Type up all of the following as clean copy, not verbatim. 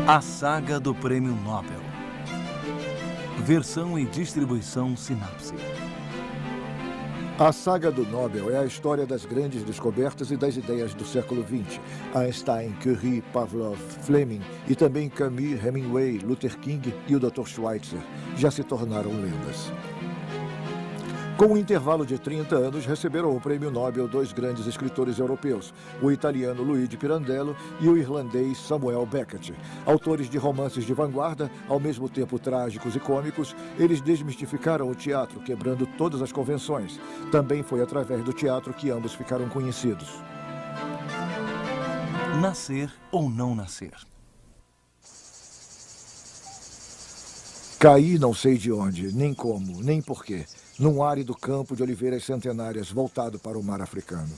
A Saga do Prêmio Nobel. Versão e distribuição Sinapse. A Saga do Nobel é a história das grandes descobertas e das ideias do século XX. Einstein, Curie, Pavlov, Fleming e também Camus, Hemingway, Luther King e o Dr. Schweitzer já se tornaram lendas. Com um intervalo de 30 anos, receberam o Prêmio Nobel dois grandes escritores europeus, o italiano Luigi Pirandello e o irlandês Samuel Beckett. Autores de romances de vanguarda, ao mesmo tempo trágicos e cômicos, eles desmistificaram o teatro, quebrando todas as convenções. Também foi através do teatro que ambos ficaram conhecidos. Nascer ou não nascer? Caí não sei de onde, nem como, nem porquê, num árido campo de oliveiras centenárias voltado para o mar africano.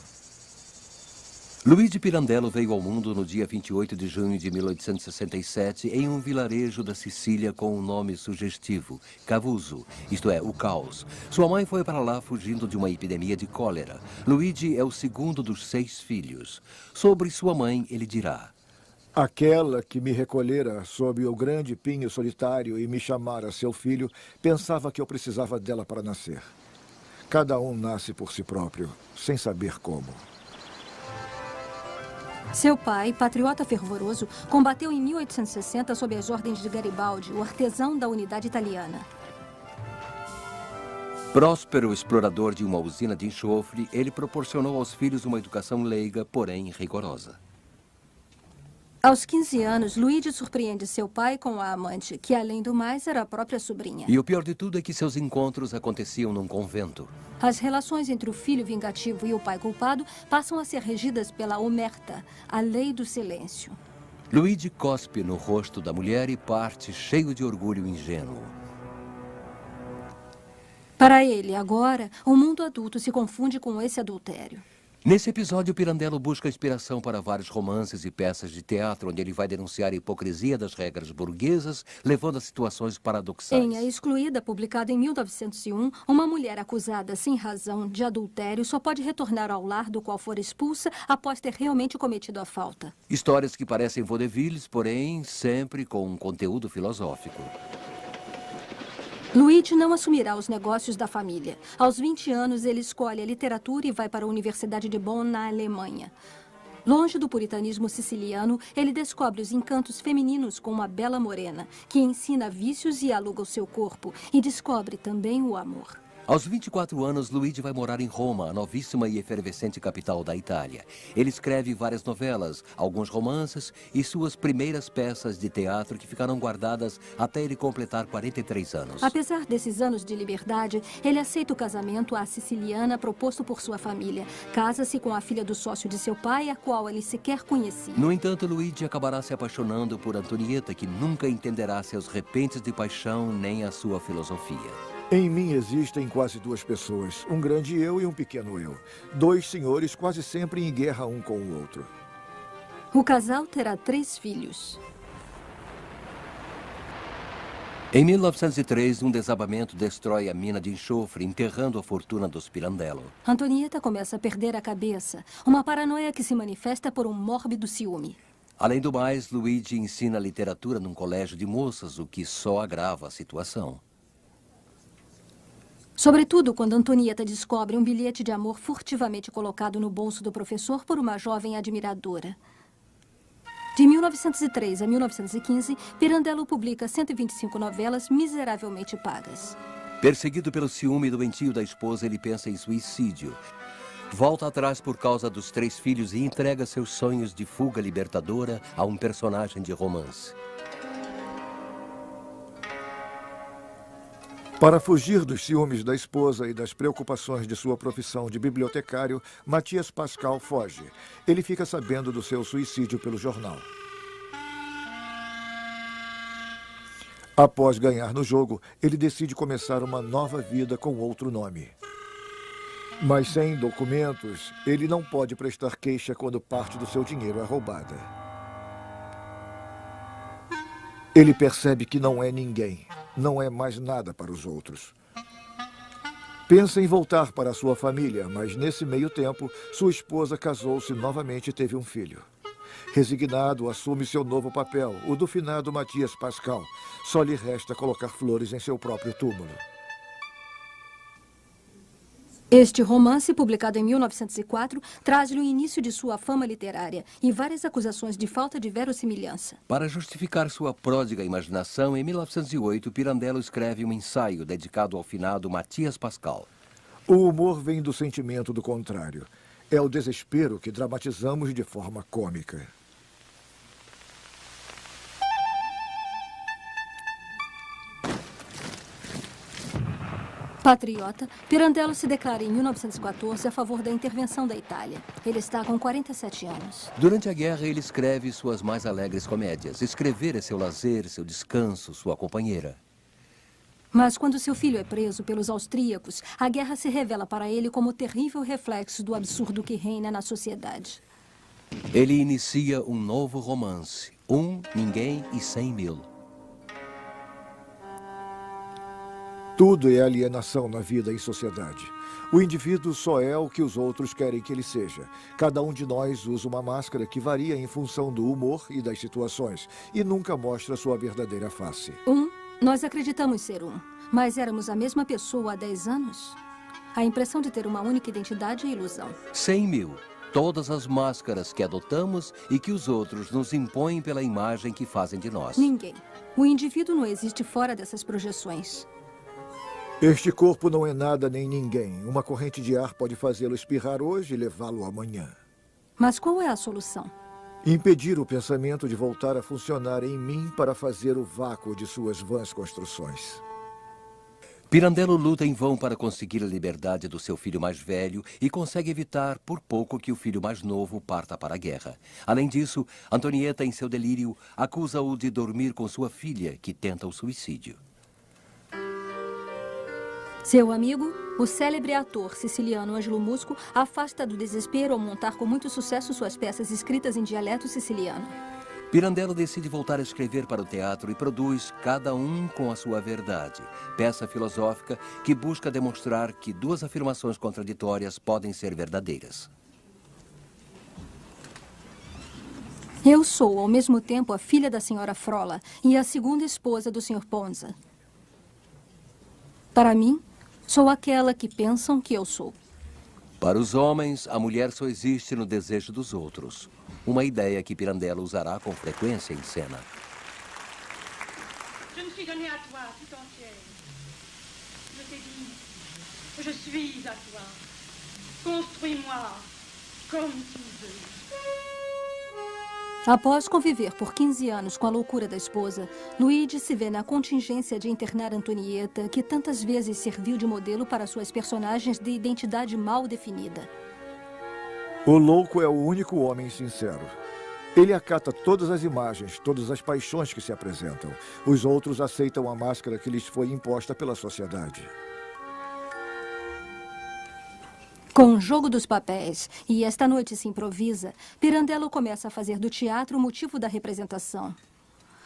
Luigi Pirandello veio ao mundo no dia 28 de junho de 1867 em um vilarejo da Sicília com um nome sugestivo, Cavuso, isto é, o caos. Sua mãe foi para lá fugindo de uma epidemia de cólera. Luigi é o segundo dos 6 filhos. Sobre sua mãe, ele dirá: aquela que me recolhera sob o grande pinho solitário e me chamara seu filho, pensava que eu precisava dela para nascer. Cada um nasce por si próprio, sem saber como. Seu pai, patriota fervoroso, combateu em 1860 sob as ordens de Garibaldi, o artesão da unidade italiana. Próspero explorador de uma usina de enxofre, ele proporcionou aos filhos uma educação leiga, porém rigorosa. Aos 15 anos, Luigi surpreende seu pai com a amante, que, além do mais, era a própria sobrinha. E o pior de tudo é que seus encontros aconteciam num convento. As relações entre o filho vingativo e o pai culpado passam a ser regidas pela omerta, a lei do silêncio. Luigi cospe no rosto da mulher e parte cheio de orgulho ingênuo. Para ele, agora, o mundo adulto se confunde com esse adultério. Nesse episódio, Pirandello busca inspiração para vários romances e peças de teatro, onde ele vai denunciar a hipocrisia das regras burguesas, levando a situações paradoxais. Em A Excluída, publicada em 1901, uma mulher acusada sem razão de adultério só pode retornar ao lar do qual for expulsa após ter realmente cometido a falta. Histórias que parecem vaudevilles, porém sempre com um conteúdo filosófico. Luigi não assumirá os negócios da família. Aos 20 anos, ele escolhe a literatura e vai para a Universidade de Bonn, na Alemanha. Longe do puritanismo siciliano, ele descobre os encantos femininos com uma bela morena, que ensina vícios e aluga o seu corpo, e descobre também o amor. Aos 24 anos, Luigi vai morar em Roma, a novíssima e efervescente capital da Itália. Ele escreve várias novelas, alguns romances e suas primeiras peças de teatro que ficaram guardadas até ele completar 43 anos. Apesar desses anos de liberdade, ele aceita o casamento à siciliana proposto por sua família. Casa-se com a filha do sócio de seu pai, a qual ele sequer conhecia. No entanto, Luigi acabará se apaixonando por Antonieta, que nunca entenderá seus repentes de paixão nem a sua filosofia. Em mim existem quase 2 pessoas, um grande eu e um pequeno eu. 2 senhores quase sempre em guerra um com o outro. O casal terá 3 filhos. Em 1903, um desabamento destrói a mina de enxofre, enterrando a fortuna dos Pirandello. Antonieta começa a perder a cabeça, uma paranoia que se manifesta por um mórbido ciúme. Além do mais, Luigi ensina literatura num colégio de moças, o que só agrava a situação. Sobretudo quando Antonieta descobre um bilhete de amor furtivamente colocado no bolso do professor por uma jovem admiradora. De 1903 a 1915, Pirandello publica 125 novelas miseravelmente pagas. Perseguido pelo ciúme doentio da esposa, ele pensa em suicídio. Volta atrás por causa dos 3 filhos e entrega seus sonhos de fuga libertadora a um personagem de romance. Para fugir dos ciúmes da esposa e das preocupações de sua profissão de bibliotecário, Matias Pascal foge. Ele fica sabendo do seu suicídio pelo jornal. Após ganhar no jogo, ele decide começar uma nova vida com outro nome. Mas sem documentos, ele não pode prestar queixa quando parte do seu dinheiro é roubada. Ele percebe que não é ninguém. Não é mais nada para os outros. Pensa em voltar para sua família, mas nesse meio tempo, sua esposa casou-se novamente e teve um filho. Resignado, assume seu novo papel, o do finado Matias Pascal. Só lhe resta colocar flores em seu próprio túmulo. Este romance, publicado em 1904, traz-lhe o início de sua fama literária e várias acusações de falta de verossimilhança. Para justificar sua pródiga imaginação, em 1908, Pirandello escreve um ensaio dedicado ao finado Matias Pascal. O humor vem do sentimento do contrário. É o desespero que dramatizamos de forma cômica. Patriota, Pirandello se declara em 1914 a favor da intervenção da Itália. Ele está com 47 anos. Durante a guerra, ele escreve suas mais alegres comédias. Escrever é seu lazer, seu descanso, sua companheira. Mas quando seu filho é preso pelos austríacos, a guerra se revela para ele como o terrível reflexo do absurdo que reina na sociedade. Ele inicia um novo romance. Ninguém e 100.000. Tudo é alienação na vida e sociedade. O indivíduo só é o que os outros querem que ele seja. Cada um de nós usa uma máscara que varia em função do humor e das situações e nunca mostra sua verdadeira face. Nós acreditamos ser mas éramos a mesma pessoa há 10 anos? A impressão de ter uma única identidade é ilusão. 100.000. Todas as máscaras que adotamos e que os outros nos impõem pela imagem que fazem de nós. Ninguém. O indivíduo não existe fora dessas projeções. Este corpo não é nada nem ninguém. Uma corrente de ar pode fazê-lo espirrar hoje e levá-lo amanhã. Mas qual é a solução? Impedir o pensamento de voltar a funcionar em mim para fazer o vácuo de suas vãs construções. Pirandello luta em vão para conseguir a liberdade do seu filho mais velho e consegue evitar, por pouco, que o filho mais novo parta para a guerra. Além disso, Antonieta, em seu delírio, acusa-o de dormir com sua filha, que tenta o suicídio. Seu amigo, o célebre ator siciliano Ângelo Musco, afasta do desespero ao montar com muito sucesso suas peças escritas em dialeto siciliano. Pirandello decide voltar a escrever para o teatro e produz Cada Um com a Sua Verdade, peça filosófica que busca demonstrar que duas afirmações contraditórias podem ser verdadeiras. Eu sou, ao mesmo tempo, a filha da senhora Frola e a segunda esposa do Sr. Ponza. Para mim, sou aquela que pensam que eu sou. Para os homens, a mulher só existe no desejo dos outros. Uma ideia que Pirandello usará com frequência em cena. Je me suis donnée à toi tout entière. Je t'ai dit, je suis à toi. Construis-moi comme tu veux. Após conviver por 15 anos com a loucura da esposa, Luigi se vê na contingência de internar Antonieta, que tantas vezes serviu de modelo para suas personagens de identidade mal definida. O louco é o único homem sincero. Ele acata todas as imagens, todas as paixões que se apresentam. Os outros aceitam a máscara que lhes foi imposta pela sociedade. Com o jogo dos papéis, e esta noite se improvisa, Pirandello começa a fazer do teatro o motivo da representação.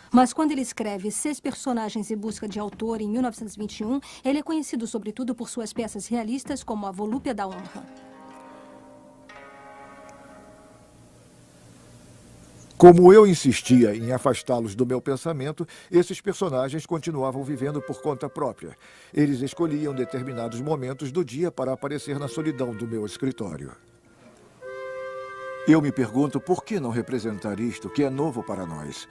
Mas quando ele escreve 6 personagens em busca de autor em 1921, ele é conhecido sobretudo por suas peças realistas como A Volúpia da Honra. Como eu insistia em afastá-los do meu pensamento, esses personagens continuavam vivendo por conta própria. Eles escolhiam determinados momentos do dia para aparecer na solidão do meu escritório. Eu me pergunto por que não representar isto que é novo para nós.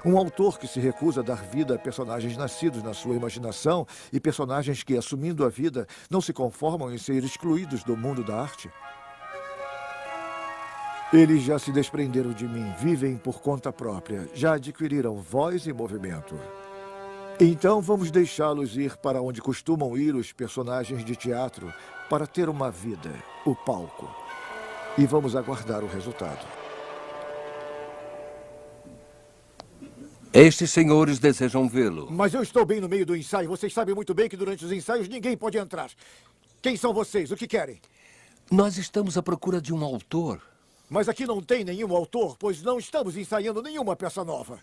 Um autor que se recusa a dar vida a personagens nascidos na sua imaginação e personagens que, assumindo a vida, não se conformam em ser excluídos do mundo da arte. Eles já se desprenderam de mim, vivem por conta própria, já adquiriram voz e movimento. Então vamos deixá-los ir para onde costumam ir os personagens de teatro para ter uma vida, o palco. E vamos aguardar o resultado. Estes senhores desejam vê-lo. Mas eu estou bem no meio do ensaio. Vocês sabem muito bem que durante os ensaios ninguém pode entrar. Quem são vocês? O que querem? Nós estamos à procura de um autor. Mas aqui não tem nenhum autor, pois não estamos ensaiando nenhuma peça nova.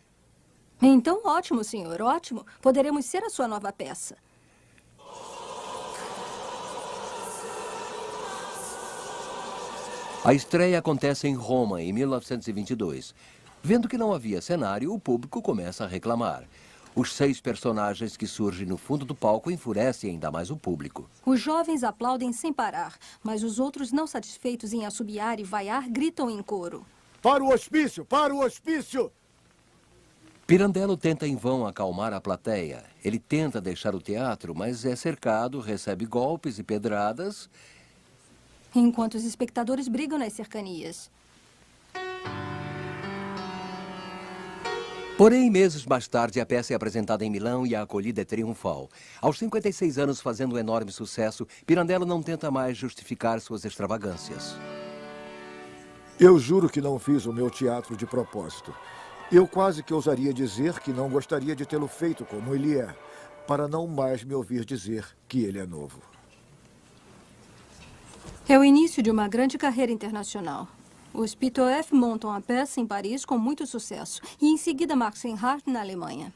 Então, ótimo, senhor, ótimo. Poderemos ser a sua nova peça. A estreia acontece em Roma, em 1922. Vendo que não havia cenário, o público começa a reclamar. Os 6 personagens que surgem no fundo do palco enfurecem ainda mais o público. Os jovens aplaudem sem parar, mas os outros, não satisfeitos em assobiar e vaiar, gritam em coro. Para o hospício! Para o hospício! Pirandello tenta em vão acalmar a plateia. Ele tenta deixar o teatro, mas é cercado, recebe golpes e pedradas. Enquanto os espectadores brigam nas cercanias. Porém, meses mais tarde, a peça é apresentada em Milão e a acolhida é triunfal. Aos 56 anos, fazendo um enorme sucesso, Pirandello não tenta mais justificar suas extravagâncias. Eu juro que não fiz o meu teatro de propósito. Eu quase que ousaria dizer que não gostaria de tê-lo feito como ele é, para não mais me ouvir dizer que ele é novo. É o início de uma grande carreira internacional. Os Pitoef montam a peça em Paris com muito sucesso e em seguida Marxenhardt na Alemanha.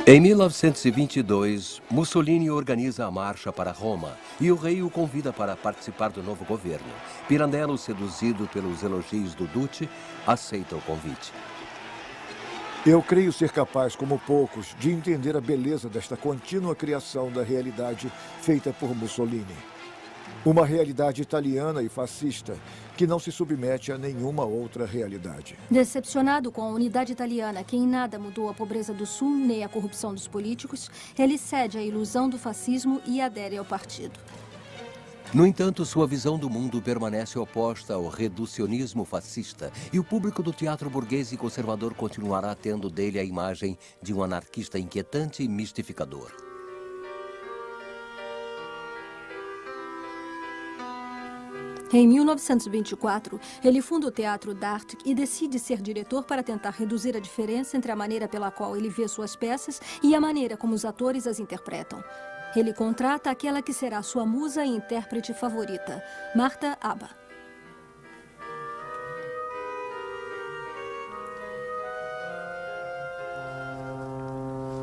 Em 1922, Mussolini organiza a marcha para Roma e o rei o convida para participar do novo governo. Pirandello, seduzido pelos elogios do Duce, aceita o convite. Eu creio ser capaz, como poucos, de entender a beleza desta contínua criação da realidade feita por Mussolini. Uma realidade italiana e fascista que não se submete a nenhuma outra realidade. Decepcionado com a unidade italiana, que em nada mudou a pobreza do Sul nem a corrupção dos políticos, ele cede à ilusão do fascismo e adere ao partido. No entanto, sua visão do mundo permanece oposta ao reducionismo fascista e o público do teatro burguês e conservador continuará tendo dele a imagem de um anarquista inquietante e mistificador. Em 1924, ele funda o Teatro d'Arte e decide ser diretor para tentar reduzir a diferença entre a maneira pela qual ele vê suas peças e a maneira como os atores as interpretam. Ele contrata aquela que será sua musa e intérprete favorita, Martha Abba.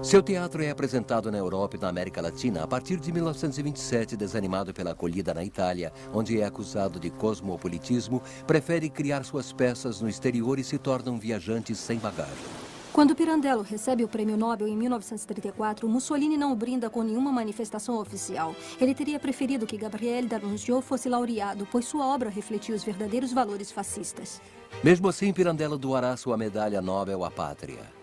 Seu teatro é apresentado na Europa e na América Latina a partir de 1927, desanimado pela acolhida na Itália, onde é acusado de cosmopolitismo, prefere criar suas peças no exterior e se torna um viajante sem bagagem. Quando Pirandello recebe o Prêmio Nobel em 1934, Mussolini não o brinda com nenhuma manifestação oficial. Ele teria preferido que Gabriele D'Annunzio fosse laureado, pois sua obra refletia os verdadeiros valores fascistas. Mesmo assim, Pirandello doará sua medalha Nobel à pátria.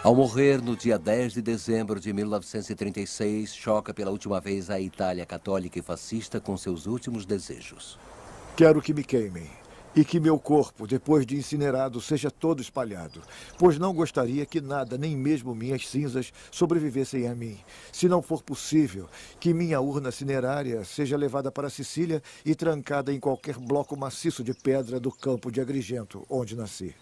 Ao morrer no dia 10 de dezembro de 1936, choca pela última vez a Itália católica e fascista com seus últimos desejos. Quero que me queimem. E que meu corpo, depois de incinerado, seja todo espalhado, pois não gostaria que nada, nem mesmo minhas cinzas, sobrevivessem a mim. Se não for possível, que minha urna cinerária seja levada para Sicília e trancada em qualquer bloco maciço de pedra do campo de Agrigento, onde nasci.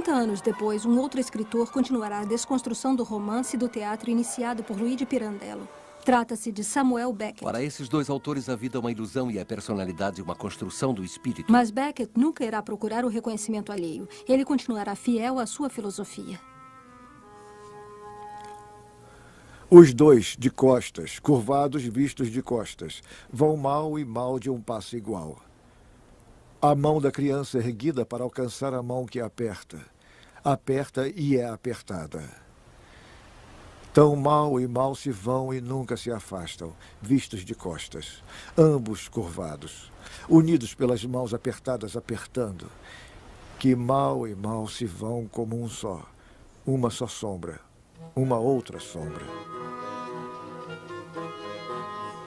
Anos depois, um outro escritor continuará a desconstrução do romance e do teatro iniciado por Luigi Pirandello. Trata-se de Samuel Beckett. Para esses dois autores, a vida é uma ilusão e a personalidade uma construção do espírito. Mas Beckett nunca irá procurar o reconhecimento alheio. Ele continuará fiel à sua filosofia. Os dois, de costas, curvados vistos de costas, vão mal e mal de um passo igual. A mão da criança erguida para alcançar a mão que aperta. Aperta e é apertada. Tão mal e mal se vão e nunca se afastam, vistos de costas, ambos curvados, unidos pelas mãos apertadas apertando, que mal e mal se vão como um só, uma só sombra, uma outra sombra.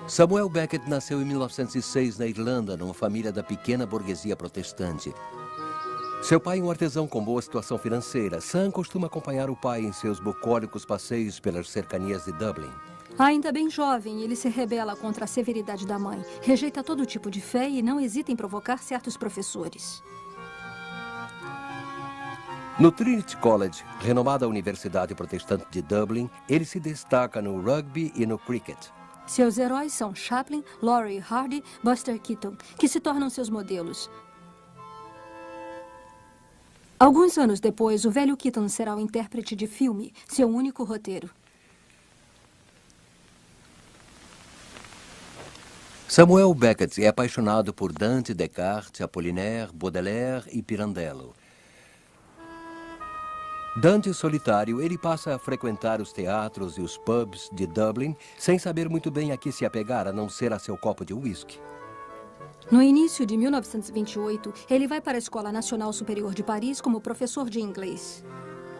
Samuel Beckett nasceu em 1906 na Irlanda, numa família da pequena burguesia protestante. Seu pai, um artesão com boa situação financeira, Sam costuma acompanhar o pai em seus bucólicos passeios pelas cercanias de Dublin. Ainda bem jovem, ele se rebela contra a severidade da mãe, rejeita todo tipo de fé e não hesita em provocar certos professores. No Trinity College, renomada universidade protestante de Dublin, ele se destaca no rugby e no cricket. Seus heróis são Chaplin, Laurel Hardy, Buster Keaton, que se tornam seus modelos. Alguns anos depois, o velho Keaton será o intérprete de filme, seu único roteiro. Samuel Beckett é apaixonado por Dante, Descartes, Apollinaire, Baudelaire e Pirandello. Dante solitário, ele passa a frequentar os teatros e os pubs de Dublin sem saber muito bem a que se apegar, a não ser a seu copo de uísque. No início de 1928, ele vai para a Escola Nacional Superior de Paris como professor de inglês.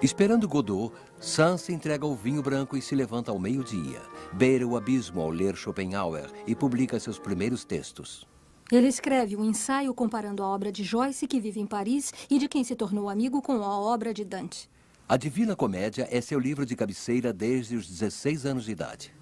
Esperando Godot, Sanz se entrega ao vinho branco e se levanta ao meio-dia. Beira o abismo ao ler Schopenhauer e publica seus primeiros textos. Ele escreve um ensaio comparando a obra de Joyce, que vive em Paris, e de quem se tornou amigo, com a obra de Dante. A Divina Comédia é seu livro de cabeceira desde os 16 anos de idade.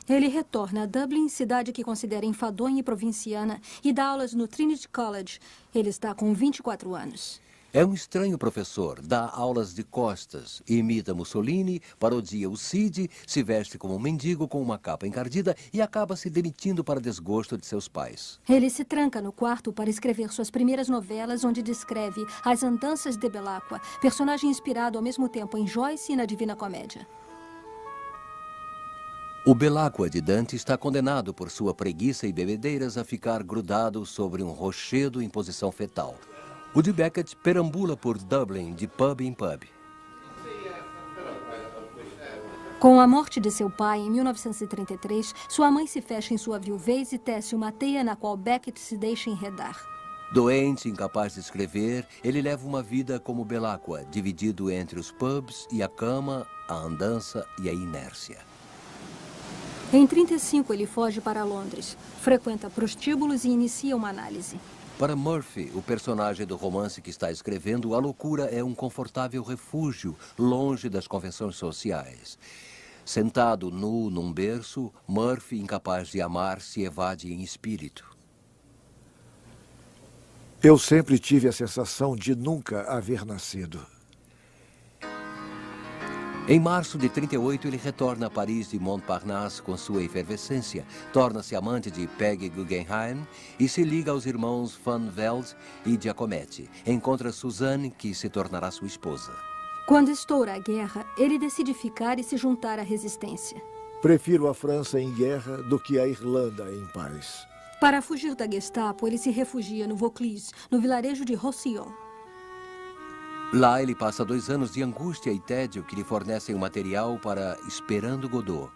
Ele retorna a Dublin, cidade que considera enfadonha e provinciana, e dá aulas no Trinity College. Ele está com 24 anos. É um estranho professor, dá aulas de costas, imita Mussolini, parodia o Cid, se veste como um mendigo com uma capa encardida e acaba se demitindo para desgosto de seus pais. Ele se tranca no quarto para escrever suas primeiras novelas, onde descreve as andanças de Belacqua, personagem inspirado ao mesmo tempo em Joyce e na Divina Comédia. O Belacqua de Dante está condenado por sua preguiça e bebedeiras a ficar grudado sobre um rochedo em posição fetal. O de Beckett perambula por Dublin de pub em pub. Com a morte de seu pai em 1933, sua mãe se fecha em sua viuvez e tece uma teia na qual Beckett se deixa enredar. Doente, incapaz de escrever, ele leva uma vida como Belacqua, dividido entre os pubs e a cama, a andança e a inércia. Em 1935, ele foge para Londres, frequenta prostíbulos e inicia uma análise. Para Murphy, o personagem do romance que está escrevendo, a loucura é um confortável refúgio, longe das convenções sociais. Sentado nu num berço, Murphy, incapaz de amar, se evade em espírito. Eu sempre tive a sensação de nunca haver nascido. Em março de 1938, ele retorna a Paris de Montparnasse com sua efervescência, torna-se amante de Peggy Guggenheim e se liga aos irmãos Van Velde e Giacometti. Encontra Suzanne, que se tornará sua esposa. Quando estoura a guerra, ele decide ficar e se juntar à resistência. Prefiro a França em guerra do que a Irlanda em paz. Para fugir da Gestapo, ele se refugia no Vaucluse, no vilarejo de Roussillon. Lá ele passa 2 anos de angústia e tédio que lhe fornecem o material para Esperando Godot.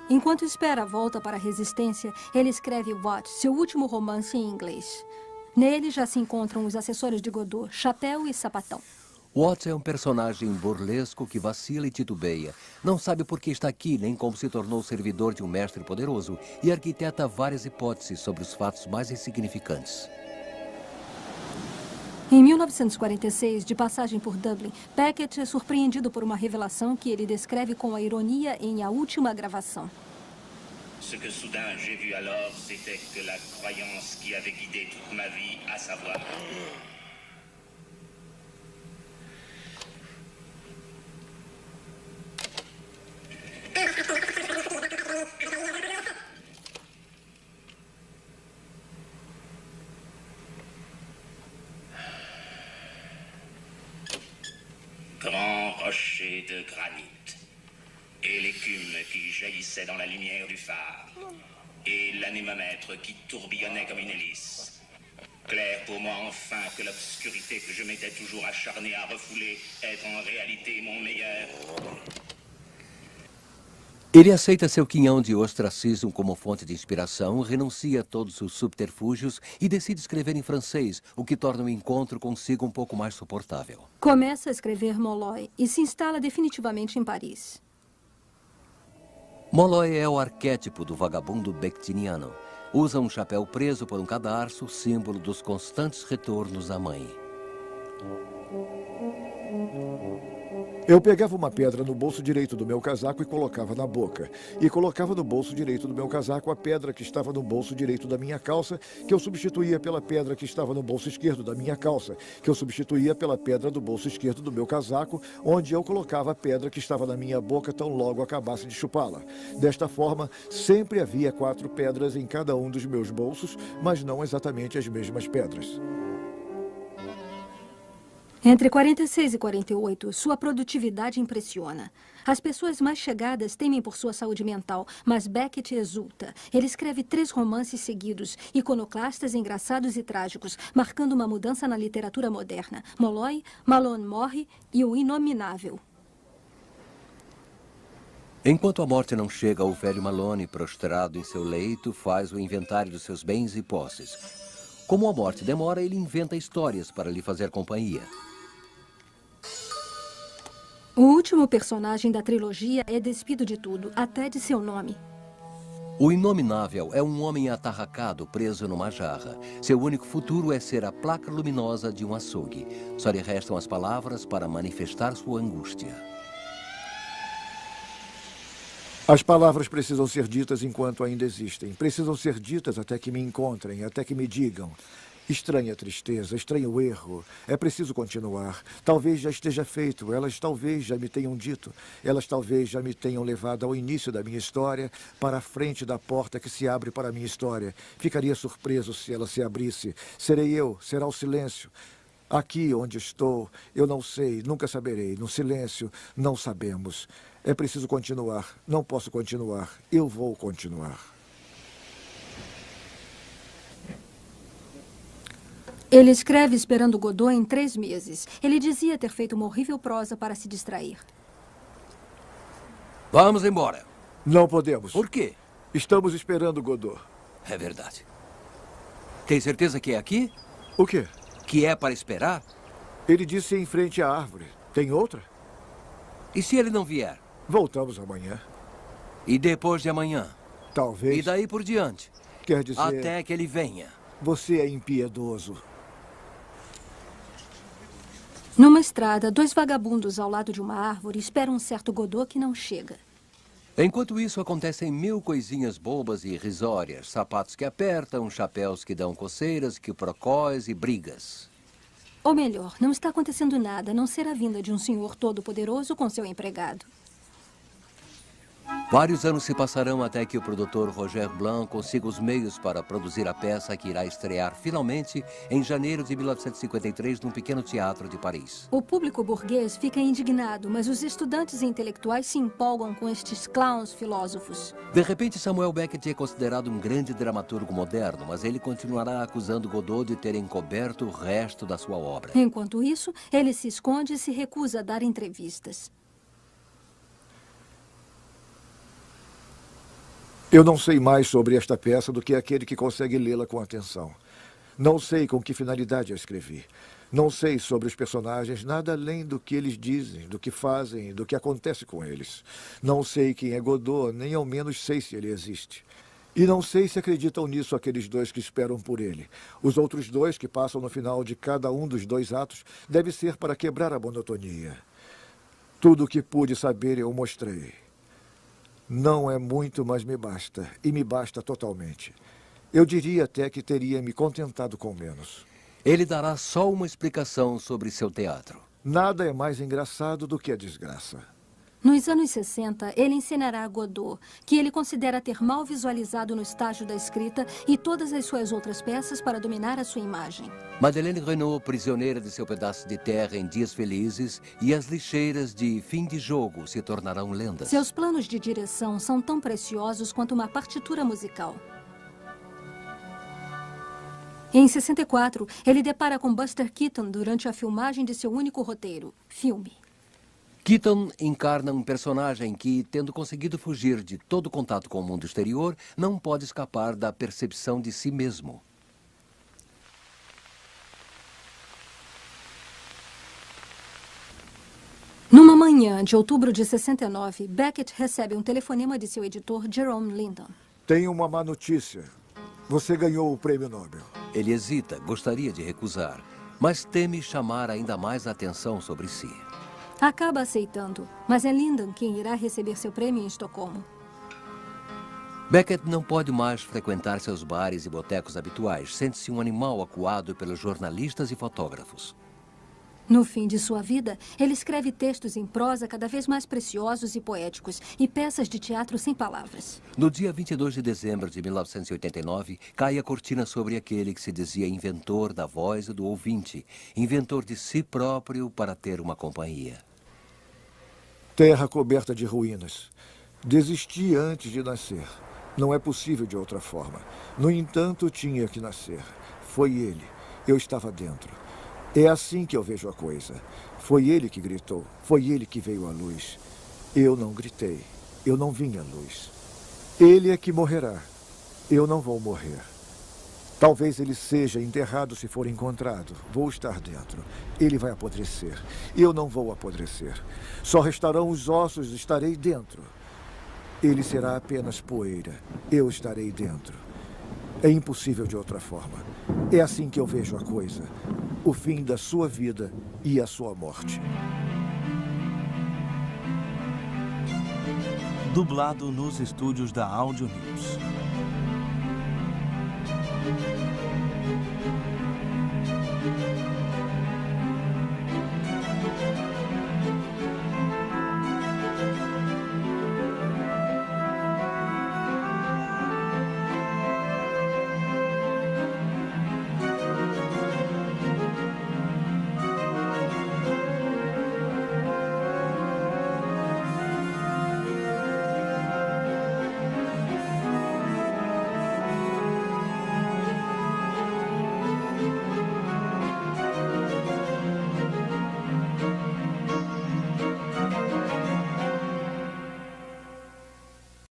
Enquanto espera a volta para a resistência, ele escreve What, seu último romance em inglês. Nele já se encontram os assessores de Godot, Chapéu e Sapatão. Watts é um personagem burlesco que vacila e titubeia. Não sabe por que está aqui, nem como se tornou servidor de um mestre poderoso, e arquiteta várias hipóteses sobre os fatos mais insignificantes. Em 1946, de passagem por Dublin, Beckett é surpreendido por uma revelação que ele descreve com a ironia em A Última Gravação. Ce que soudain j'ai vu alors, c'était que la croyance qui avait guidé toute ma vie, à savoir... Grand rocher de granit, et l'écume qui jaillissait dans la lumière du phare, et l'anémomètre qui tourbillonnait comme une hélice. Clair pour moi enfin que l'obscurité que je m'étais toujours acharné à refouler est en réalité mon meilleur. Ele aceita seu quinhão de ostracismo como fonte de inspiração, renuncia a todos os subterfúgios e decide escrever em francês, o que torna o encontro consigo um pouco mais suportável. Começa a escrever Molloy e se instala definitivamente em Paris. Molloy é o arquétipo do vagabundo beckettiano. Usa um chapéu preso por um cadarço, símbolo dos constantes retornos à mãe. Eu pegava uma pedra no bolso direito do meu casaco e colocava na boca. E colocava no bolso direito do meu casaco a pedra que estava no bolso direito da minha calça, que eu substituía pela pedra que estava no bolso esquerdo da minha calça, que eu substituía pela pedra do bolso esquerdo do meu casaco, onde eu colocava a pedra que estava na minha boca tão logo acabasse de chupá-la. Desta forma, sempre havia 4 pedras em cada um dos meus bolsos, mas não exatamente as mesmas pedras. Entre 46 e 48, sua produtividade impressiona. As pessoas mais chegadas temem por sua saúde mental, mas Beckett exulta. Ele escreve 3 romances seguidos, iconoclastas, engraçados e trágicos, marcando uma mudança na literatura moderna. Molloy, Malone morre e O Inominável. Enquanto a morte não chega, o velho Malone, prostrado em seu leito, faz o inventário dos seus bens e posses. Como a morte demora, ele inventa histórias para lhe fazer companhia. O último personagem da trilogia é despido de tudo, até de seu nome. O Inominável é um homem atarracado, preso numa jarra. Seu único futuro é ser a placa luminosa de um açougue. Só lhe restam as palavras para manifestar sua angústia. As palavras precisam ser ditas enquanto ainda existem. Precisam ser ditas até que me encontrem, até que me digam. Estranha tristeza, estranho erro. É preciso continuar. Talvez já esteja feito. Elas talvez já me tenham dito. Elas talvez já me tenham levado ao início da minha história, para a frente da porta que se abre para a minha história. Ficaria surpreso se ela se abrisse. Serei eu, será o silêncio. Aqui onde estou, eu não sei, nunca saberei. No silêncio, não sabemos. É preciso continuar. Não posso continuar. Eu vou continuar. Ele escreve esperando Godot em 3 meses. Ele dizia ter feito uma horrível prosa para se distrair. Vamos embora. Não podemos. Por quê? Estamos esperando Godot. É verdade. Tem certeza que é aqui? O quê? Que é para esperar? Ele disse em frente à árvore. Tem outra? E se ele não vier? Voltamos amanhã. E depois de amanhã? Talvez. E daí por diante? Quer dizer... Até que ele venha. Você é impiedoso. Numa estrada, 2 vagabundos ao lado de uma árvore esperam um certo Godot que não chega. Enquanto isso, acontecem 1000 coisinhas bobas e irrisórias. Sapatos que apertam, chapéus que dão coceiras, quiprocóis e brigas. Ou melhor, não está acontecendo nada, a não ser a vinda de um senhor todo-poderoso com seu empregado. Vários anos se passarão até que o produtor Roger Blanc consiga os meios para produzir a peça que irá estrear finalmente em janeiro de 1953 num pequeno teatro de Paris. O público burguês fica indignado, mas os estudantes e intelectuais se empolgam com estes clowns filósofos. De repente, Samuel Beckett é considerado um grande dramaturgo moderno, mas ele continuará acusando Godot de ter encoberto o resto da sua obra. Enquanto isso, ele se esconde e se recusa a dar entrevistas. Eu não sei mais sobre esta peça do que aquele que consegue lê-la com atenção. Não sei com que finalidade a escrevi. Não sei sobre os personagens nada além do que eles dizem, do que fazem, do que acontece com eles. Não sei quem é Godot, nem ao menos sei se ele existe. E não sei se acreditam nisso aqueles 2 que esperam por ele. Os outros 2 que passam no final de cada um dos 2 atos deve ser para quebrar a monotonia. Tudo o que pude saber eu mostrei. Não é muito, mas me basta. E me basta totalmente. Eu diria até que teria me contentado com menos. Ele dará só uma explicação sobre seu teatro. Nada é mais engraçado do que a desgraça. Nos anos 60, ele ensinará a Godot, que ele considera ter mal visualizado no estágio da escrita e todas as suas outras peças para dominar a sua imagem. Madeleine Renaud, prisioneira de seu pedaço de terra em Dias Felizes, e as lixeiras de Fim de Jogo se tornarão lendas. Seus planos de direção são tão preciosos quanto uma partitura musical. Em 64, ele depara com Buster Keaton durante a filmagem de seu único roteiro, Filme. Keaton encarna um personagem que, tendo conseguido fugir de todo contato com o mundo exterior, não pode escapar da percepção de si mesmo. Numa manhã de outubro de 69, Beckett recebe um telefonema de seu editor, Jerome Lyndon. Tenho uma má notícia. Você ganhou o prêmio Nobel. Ele hesita, gostaria de recusar, mas teme chamar ainda mais a atenção sobre si. Acaba aceitando, mas é Lyndon quem irá receber seu prêmio em Estocolmo. Beckett não pode mais frequentar seus bares e botecos habituais. Sente-se um animal acuado pelos jornalistas e fotógrafos. No fim de sua vida, ele escreve textos em prosa cada vez mais preciosos e poéticos e peças de teatro sem palavras. No dia 22 de dezembro de 1989, cai a cortina sobre aquele que se dizia inventor da voz e do ouvinte, inventor de si próprio para ter uma companhia. Terra coberta de ruínas. Desisti antes de nascer. Não é possível de outra forma. No entanto, tinha que nascer. Foi ele. Eu estava dentro. É assim que eu vejo a coisa. Foi ele que gritou. Foi ele que veio à luz. Eu não gritei. Eu não vim à luz. Ele é que morrerá. Eu não vou morrer. Talvez ele seja enterrado se for encontrado. Vou estar dentro. Ele vai apodrecer. Eu não vou apodrecer. Só restarão os ossos, estarei dentro. Ele será apenas poeira. Eu estarei dentro. É impossível de outra forma. É assim que eu vejo a coisa. O fim da sua vida e a sua morte. Dublado nos estúdios da Áudio News.